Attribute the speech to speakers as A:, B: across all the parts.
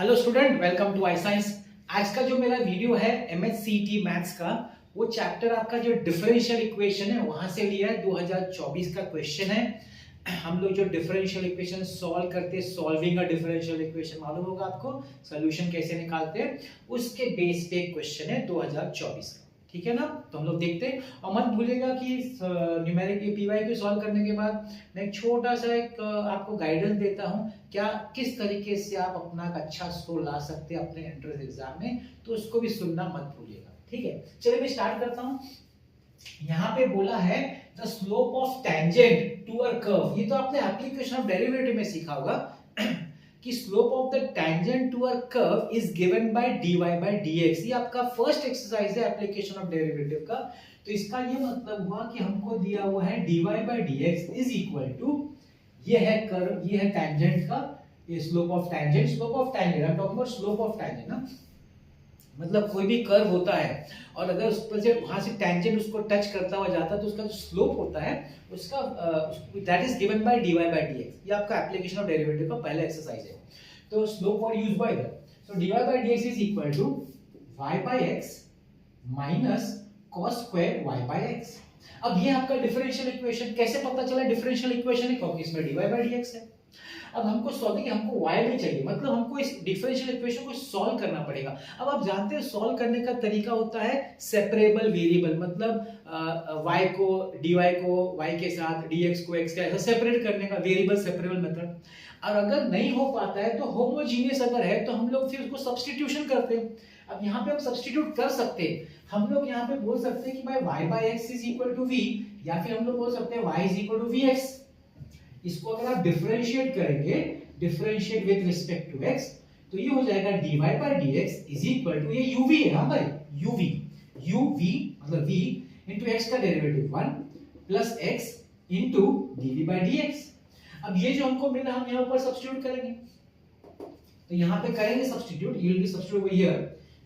A: Hello student, welcome to I science. आज का जो मेरा वीडियो है MHCT मैथ्स का, वो चैप्टर आपका जो डिफरेंशियल इक्वेशन है वहां से लिया है। 2024 का क्वेश्चन है। हम लोग जो डिफरेंशियल इक्वेशन सॉल्व करते हैं, सॉल्विंग अ डिफरेंशियल इक्वेशन मालूम होगा आपको, सॉल्यूशन कैसे निकालते हैं, उसके बेस पे क्वेश्चन है 2024 का। ठीक है ना? तो हम लोग देखते हैं। और मत भूलिएगा कि न्यूमेरिक पीवाईक्यू सॉल्व करने के बाद मैं एक छोटा सा आपको गाइडेंस देता हूं, क्या किस तरीके से आप अपना एक अच्छा स्कोर ला सकते हैं अपने एंट्रेंस एग्जाम में, तो उसको भी सुनना मत भूलिएगा। ठीक है, चलिए मैं स्टार्ट करता हूं। यहाँ पे बोला है the slope of tangent to a curve. ये तो आपने एप्लीकेशन ऑफ डेरिवेटिव में सीखा होगा कि slope of the tangent to a curve is given by dy by dx। ये आपका फर्स्ट एक्सरसाइज है एप्लीकेशन ऑफ डेरिवेटिव का। तो इसका ये मतलब हुआ कि हमको दिया हुआ है dy by dx is equal to, ये है कर्व, ये है टेंजेंट का, ये slope of tangent, slope of tangent, I am talking about slope of tangent ना, मतलब कोई भी कर्व होता है और अगर उस पर से वहां से टेंजेंट उसको टच करता हुआ जाता है तो उसका जो स्लोप होता है उसका that is given by dy by dx। ये आपका एप्लीकेशन ऑफ डेरिवेटिव का पहला एक्सरसाइज है। तो slope were used by that, so dy by dx is equal to y by x minus cos square y by x। अब ये आपका differential equation कैसे पता चला डिफरेंशियल इक्वेशन है, क्योंकि इसमें dy बाय dx है। अब हमको सॉल्विंग, हमको y नहीं चाहिए, मतलब हमको इस डिफरेंशियल इक्वेशन को सॉल्व करना पड़ेगा। अब आप जानते हैं सॉल्व करने का तरीका होता है सेपरेबल वेरिएबल, मतलब y को dy को y के साथ, dx को x के साथ सेपरेट करने का वेरिएबल सेपरेबल मेथड। और अगर नहीं हो पाता है तो होमोजीनियस अगर है तो हम लोग फिर उसको सब्स्टिट्यूशन करते हैं। अब यहाँ पे हम सब्स्टिट्यूट कर सकते हैं। हम लोग यहाँ पे बोल सकते हैं कि भाई y by x is equal to v, या फिर हम लोग बोल सकते हैं y is equal to vx। इसको अगर आप डिफरेंशिएट करेंगे, differentiate with respect to x, तो ये हो जाएगा dy by dx is equal to, ये uv है, हां भाई uv, uv मतलब v इनटू x का derivative 1 plus x into dv by dx। अब ये जो हमको मिला हम यहां ऊपर सब्स्टिट्यूट करेंगे, तो यहां पे करेंगे सब्स्टिट्यूट, ये will be substitute over here.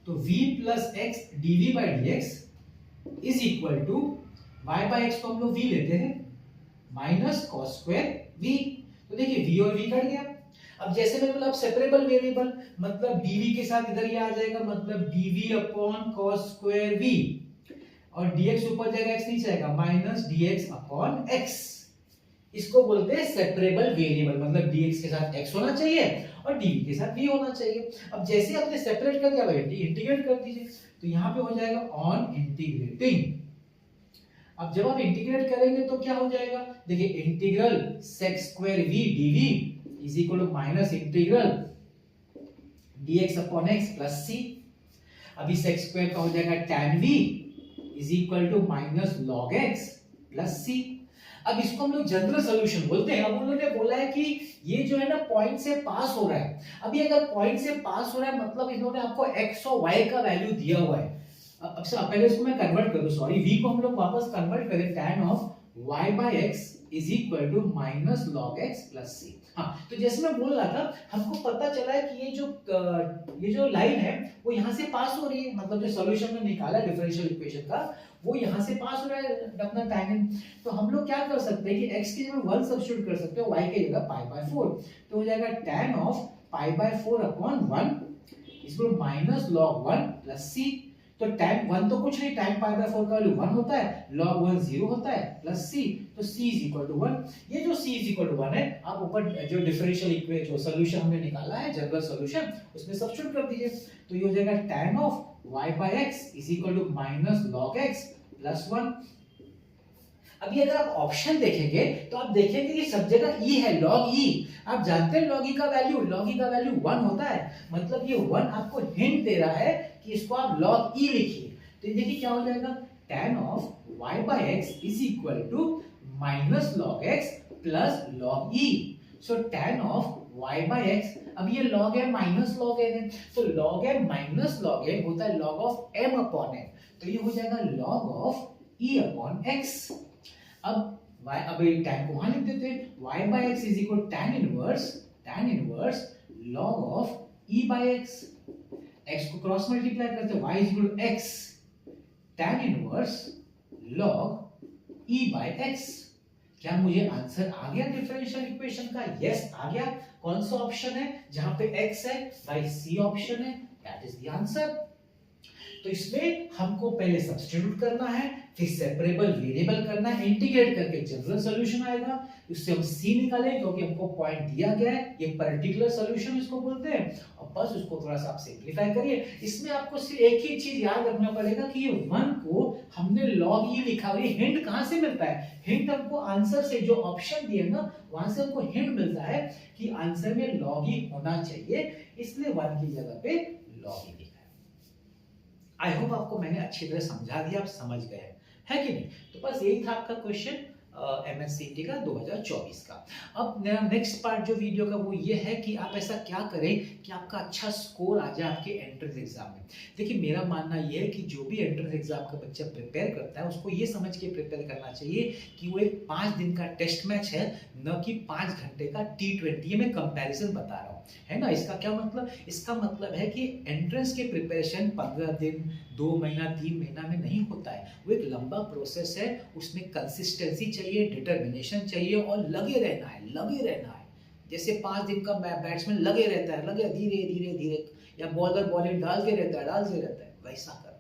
A: तो v plus x dv by dx is equal to y by x को हम लोग v लेते हैं माइनस cos स्क्वायर v। तो देखिए v और v कट गया। अब जैसे मैंने बोला सेपरेबल वेरिएबल, मतलब dv के साथ इधर ये आ जाएगा, मतलब dv upon cos square v, और dx ऊपर जाएगा x नीचे आएगा माइनस dx अपॉन x। इसको बोलते हैं सेपरेबल वेरिएबल, मतलब dx के साथ x होना चाहिए और dv के साथ v होना चाहिए। अब जैसे आपने सेपरेट कर दिया भाई, इंटीग्रेट कर दीजिए, तो यहां पे हो जाएगा ऑन इंटीग्रेटिंग। अब जब आप इंटीग्रेट करेंगे तो क्या हो जाएगा, देखिए integral sec square v dv is equal to minus integral dx upon x plus c। अभी sec स्क्वायर का हो जाएगा tan v is equal to minus log x plus c। अब इसको हम लोग जनरल सॉल्यूशन बोलते हैं। अब उन्होंने बोला है कि ये जो है ना पॉइंट से पास हो रहा है। अभी अगर पॉइंट से पास हो रहा है मतलब इन्होंने आपको x और y का वैल्यू दिया हुआ है। अच्छा पहले इसको मैं कन्वर्ट कर दूं, सॉरी v को हम लोग वापस कन्वर्ट करें, tan of y by x is equal to minus log x plus c। हाँ, तो जैसे मैं बोल रहा था, हमको पता चला है कि ये जो लाइन है वो यहाँ से पास हो रही है, मतलब जो सॉल्यूशन में निकाला डिफरेंशियल इक्वेशन का वो यहाँ से पास हो रहा है अपना टैंजेंट। तो हम लोग क्या कर सकते हैं कि x की जगह 1 सब्स्टिट्यूट कर सकते हो, y की जगह पाई बाय 4, तो हो जाएगा tan of pi by 4 upon 1 इसको माइनस log 1 प्लस c। तो tan 1 तो कुछ नहीं, tan पाई बाय 4 का वैल्यू 1 होता है, log 1 0 होता है, प्लस c, तो c इज इक्वल टू 1। ये जो c इज इक्वल टू 1 है, आप ऊपर जो डिफरेंशियल इक्वेशन जो सॉल्यूशन हमने निकाला है जनरल सॉल्यूशन, उसमें सब्स्टिट्यूट कर दीजिए, तो ये हो जाएगा tan of y by x is equal to minus log x plus 1। अभी अगर आप ऑप्शन देखेंगे तो आप देखेंगे कि सब जगह e है, log e। आप जानते हैं log e का वैल्यू, log e का वैल्यू 1 होता है, मतलब ये 1 आपको हिंट दे रहा है कि इसको आप log e लिखिए। तो ये देखिए क्या हो जाएगा, tan of y by x is equal to minus log x plus log e। So tan of y by x, अब ये log है माइनस log n है, तो log m minus log n होता है log of m upon n, तो ये हो जाएगा log of e upon x। अब y, अब ये tan को वहां लिख देते हैं, y by x is equal tan inverse log of e by x। x को क्रॉस मल्टीप्लाई करते हैं, y is equal to x tan inverse log e by x। क्या मुझे आंसर आ गया डिफरेंशियल इक्वेशन का? यस आ गया। कौन सा ऑप्शन है जहां पे x है? भाई सी ऑप्शन है, दैट इज द आंसर। तो इसमें हमको पहले सब्स्टिट्यूट करना है, फिर सेपरेबल वेरिएबल करना है, इंटीग्रेट करके जनरल सॉल्यूशन आएगा, उससे हम c निकालें क्योंकि हमको पॉइंट दिया गया है, ये पर्टिकुलर सॉल्यूशन इसको बोलते हैं, और बस उसको थोड़ा सा आप सिंपलीफाई करिए। इसमें आपको सिर्फ एक ही चीज याद रखना पड़ेगा कि ये 1 को हमने log e लिखा हुआ है। हिंट कहां से मिलता है? हिंट हमको आंसर से, जो ऑप्शन दिए ना वहां से हमको हिंट मिलता है कि आंसर में log e होना चाहिए, इसलिए 1 की जगह पे log e लिखा है। आई होप आपको मैंने अच्छी तरह समझा दिया, आप समझ गए है कि नहीं? तो बस यही था आपका क्वेश्चन MSCT का 2024 का। अब मेरा नेक्स्ट पार्ट जो वीडियो का वो ये है कि आप ऐसा क्या करें कि आपका अच्छा स्कोर आ जाए आपके एंट्रेंस एग्जाम में। देखिए मेरा मानना ये है कि जो भी एंट्रेंस एग्जाम का बच्चा प्रिपेयर करता है उसको ये समझ के प्रिपेयर करना चाहिए कि वो एक 5 दिन का टेस्ट मैच है, न कि 5 घंटे का T20। ये मैं कंपैरिजन बता रहा हूँ, है ना? इसका क्या मतलब? इसका मतलब है कि एंट्रेंस के प्रिपरेशन 15 दिन, 2 महीना, 3 महीना में नहीं होता है। वो एक लंबा प्रोसेस है, उसमें कंसिस्टेंसी चाहिए, डिटर्मिनेशन चाहिए और लगे रहना है, लगे रहना है। जैसे 5 दिन का बैट्समैन लगे रहता है, लगे धीरे धीरे धीरे, या बॉलर बॉलिंग डालते रहता है, डालते रहता है, वैसा करना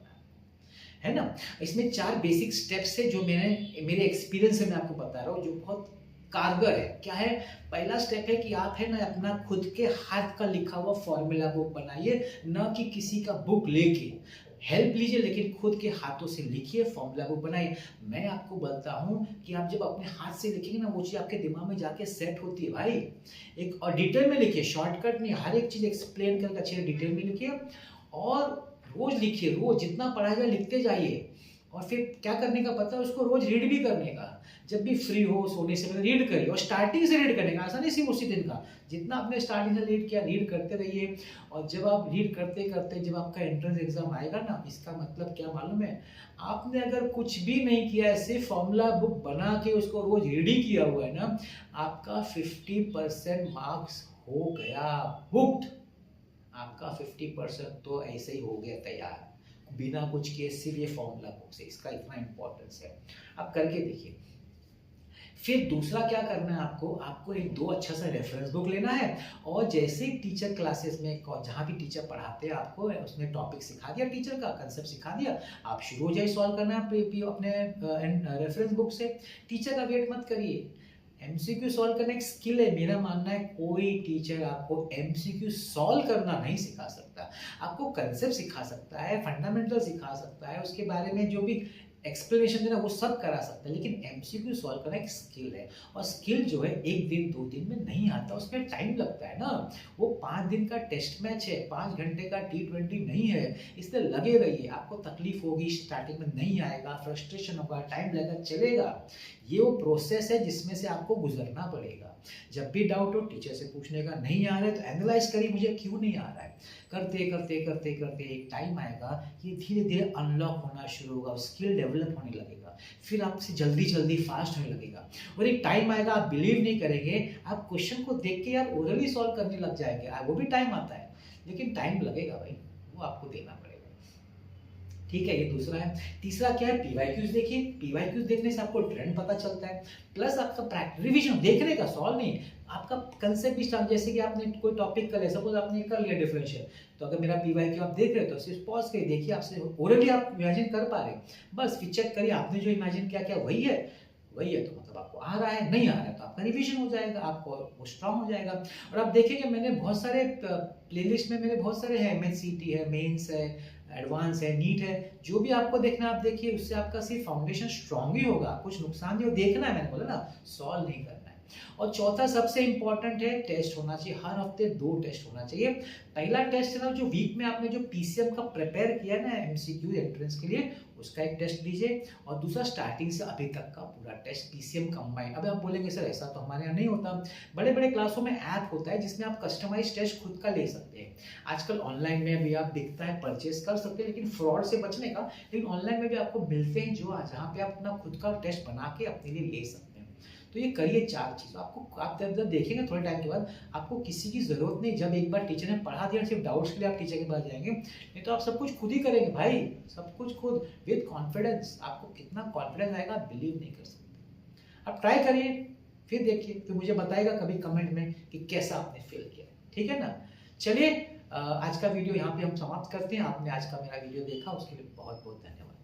A: है ना? इसमें 4 बेसिक स्टेप्स है जो मेरे एक्सपीरियंस से मैं आपको बता रहा हूँ, जो बहुत कारगर है। क्या है? पहला स्टेप है कि आप है ना अपना खुद के हाथ का लिखा हुआ फॉर्मूला बुक बनाइए, न कि किसी का बुक लेके। हेल्प लीजिए लेकिन खुद के हाथों से लिखिए, फॉर्मूला बुक बनाइए। मैं आपको बोलता हूं कि आप जब अपने हाथ से लिखेंगे ना वो चीज आपके दिमाग में जाके सेट होती है भाई। एक और डिटेल में लिखिए, शॉर्टकट नहीं, हर एक चीज एक्सप्लेन करके अच्छे डिटेल में लिखिए और रोज लिखिए, रोज जितना पढ़ा जाए लिखते जाइए। और फिर क्या करने का पता है, उसको रोज रीड भी करने का। जब भी फ्री हो सोने से पहले रीड करिए, और स्टार्टिंग से रीड करने का, ऐसा नहीं सिर्फ उसी दिन का, जितना आपने स्टार्टिंग से रीड किया रीड करते रहिए। और जब आप रीड करते करते जब आपका एंट्रेंस एग्जाम आएगा ना, इसका मतलब क्या मालूम है? आपने अगर कुछ भी नहीं किया है, सिर्फ फॉर्मूला बुक बना के उसको रोज रीड ही किया हुआ है ना, आपका 50% मार्क्स हो गया, बुक्ड। आपका 50% तो ऐसे ही हो गया तैयार, बिना कुछ किए, सिर्फ ये फॉर्मूला बुक से। इसका इतना इंपॉर्टेंस है, आप करके देखिए। फिर दूसरा क्या करना है आपको एक 2 अच्छा सा रेफरेंस बुक लेना है, और जैसे ही टीचर क्लासेस में जहाँ भी टीचर पढ़ाते हैं आपको उसने टॉपिक सिखा दिया, टीचर का कंसेप्ट सिखा दिया, आप शुरू हो जाए सॉल्व करना अपने रेफरेंस बुक से। टीचर का वेट मत करिए। एमसीक्यू सॉल्व करना एक स्किल है। मेरा मानना है कोई टीचर आपको एमसीक्यू सॉल्व करना नहीं सिखा सकता। आपको कंसेप्ट सिखा सकता है, फंडामेंटल सिखा सकता है, उसके बारे में जो भी एक्सप्लेनेशन देना वो सब करा सकता है, लेकिन एमसीक्यू सॉल्व करना एक स्किल है। और स्किल जो है 1 दिन 2 दिन में नहीं आता, उसमें टाइम लगता है ना। वो 5 दिन का टेस्ट मैच है, 5 घंटे का T20 नहीं है, इसलिए लगे रहिए। आपको तकलीफ होगी, स्टार्टिंग में नहीं आएगा, फ्रस्ट्रेशन होगा, टाइम लगेगा, चलेगा। ये वो प्रोसेस है जिसमें से आपको गुजरना पड़ेगा। जब भी डाउट हो टीचर से पूछने का, नहीं आ रहा है तो एनालाइज करिए मुझे क्यों नहीं आ रहा है। करते करते करते करते एक टाइम आएगा, ये धीरे धीरे अनलॉक होना शुरू होगा, स्किल डेवलप होने लगेगा, फिर आपसे जल्दी जल्दी फास्ट होने लगेगा। और एक टाइम आएगा, आप बिलीव नहीं करेंगे, आप क्वेश्चन को देख के यार ओरली सॉल्व करने लग जाएंगे। वो भी टाइम आता है, लेकिन टाइम लगेगा भाई, वो आपको देना पड़ेगा। ठीक है, ये दूसरा है। तीसरा क्या है? पीवाईक्यूज देखिए। पीवाईक्यूज देखने से आपको ट्रेंड पता चलता है, प्लस आपका प्रैक्टिस रिवीजन देखने का, सॉल्व नहीं, आपका कंसेप्ट भी स्टार्ट। जैसे कि आपने कोई टॉपिक कर लिया, सपोज आपने कर लिया डिफरेंशियल, तो अगर मेरा पीवाईक्यू आप देख रहे हो तो सिर्फ पॉज करिए, देखिए आपसे ऑलरेडी आप इमेजिन कर पा रहे, बस फिर चेक करिए आपने जो इमेजिन किया क्या वही है, वही है तो मतलब आपको आ रहा है, नहीं आ रहा है तो आपका रिवीजन हो जाएगा, आपको वो स्ट्रांग हो जाएगा। और आप देखेंगे मैंने बहुत सारे प्लेलिस्ट में मेरे बहुत सारे हैं, MHCT है, मेंस है, एडवांस है, नीट है, जो भी आपको देखना आप देखिए, उससे आपका सिर्फ फाउंडेशन स्ट्रांग ही होगा, कुछ नुकसान नहीं हो। देखना है, मैंने बोला ना, सॉल्व नहीं करना है। और चौथा सबसे इंपॉर्टेंट है, टेस्ट होना चाहिए, हर हफ्ते 2 टेस्ट होना चाहिए। पहला टेस्ट है ना, जो वीक में आपने जो पीसीएम का प्रिपेयर किया ना एमसीक्यू एंट्रेंस के लिए, उसका एक टेस्ट लीजिए। और दूसरा स्टार्टिंग से अभी तक का पूरा टेस्ट पीसीएम कंबाइन। अब आप बोलेंगे सर ऐसा तो हमारे यहाँ नहीं होता। बड़े बड़े क्लासों में ऐप होता है जिसमें आप कस्टमाइज टेस्ट खुद का ले सकते हैं। आजकल ऑनलाइन में भी आप दिखता है, परचेज कर सकते हैं, लेकिन फ्रॉड से बचने का, लेकिन ऑनलाइन में भी आपको मिलते हैं जो जहाँ पे आप अपना खुद का टेस्ट बना के अपने लिए ले सकते हैं। तो ये करिए 4 चीज़। आपको आप जब देखेंगे थोड़े टाइम के बाद, आपको किसी की जरूरत नहीं। जब एक बार टीचर ने पढ़ा दिया, सिर्फ डाउट्स के लिए आप टीचर के पास जाएंगे, नहीं तो आप सब कुछ खुद ही करेंगे भाई, सब कुछ खुद, विद कॉन्फिडेंस। आपको कितना कॉन्फिडेंस आएगा आप बिलीव नहीं कर सकते। आप ट्राई करिए, फिर देखिए, फिर मुझे बताइएगा कभी कमेंट में कि कैसा आपने फील किया। ठीक है ना? चलिए आज का वीडियो यहाँ पे हम समाप्त करते हैं। आपने आज का मेरा वीडियो देखा उसके लिए बहुत बहुत धन्यवाद।